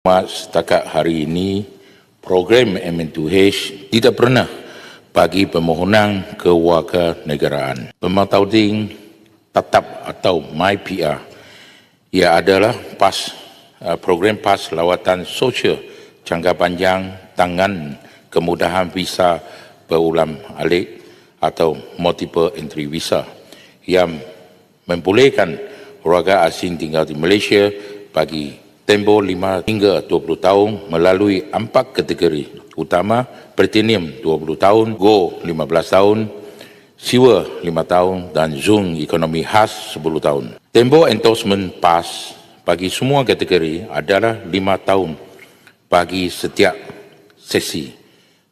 Setakat hari ini, program MN2H tidak pernah bagi permohonan kewarganegaraan. Pemerintah tetap atau MyPR, ia adalah program PAS lawatan sosial jangka panjang tangan kemudahan visa berulang alik atau multiple entry visa yang membolehkan warga asing tinggal di Malaysia bagi tempoh 5 hingga 20 tahun melalui 4 kategori utama: Platinum 20 tahun, Gold 15 tahun, Silver 5 tahun dan Zone Ekonomi Khas 10 tahun. Tempoh endorsement PAS bagi semua kategori adalah 5 tahun bagi setiap sesi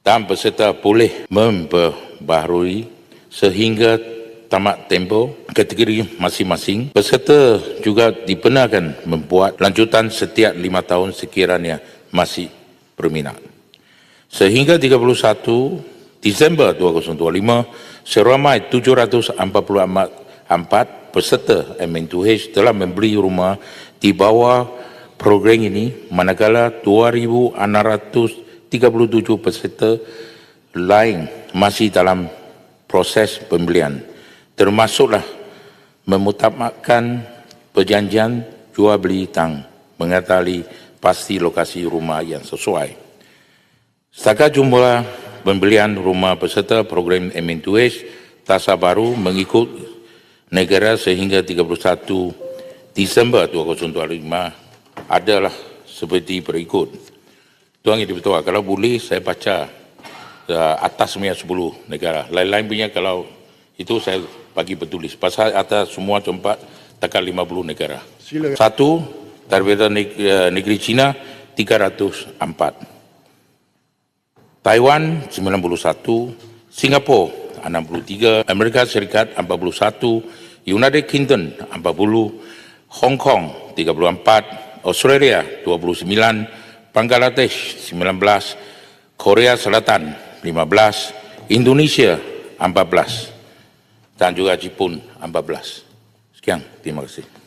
dan peserta boleh memperbaharui sehingga tamat tempoh kategori masing-masing. Peserta juga dibenarkan membuat lanjutan setiap 5 tahun sekiranya masih berminat. Sehingga 31 Disember 2025, seramai 744 peserta MN2H telah membeli rumah di bawah program ini, manakala 2,637 peserta lain masih dalam proses pembelian, termasuklah memutamakkan perjanjian jual beli dan mengetahui pasti lokasi rumah yang sesuai. Setakat jumlah pembelian rumah peserta program MN2H Tasa Baru mengikut negara sehingga 31 Disember 2025 adalah seperti berikut. Tuan Yang Dipertua, kalau boleh saya baca atas punya 10 negara. Lain-lain punya kalau itu saya bagi bertulis. Pasal atas semua tempat takat 50 negara. Silakan. 1. Daripada negeri China 304. Taiwan 91, Singapura 63, Amerika Syarikat 41, United Kingdom 40, Hong Kong 34, Australia 29, Bangladesh 19, Korea Selatan 15, Indonesia 14 dan juga Jepun 14. Sekian, terima kasih.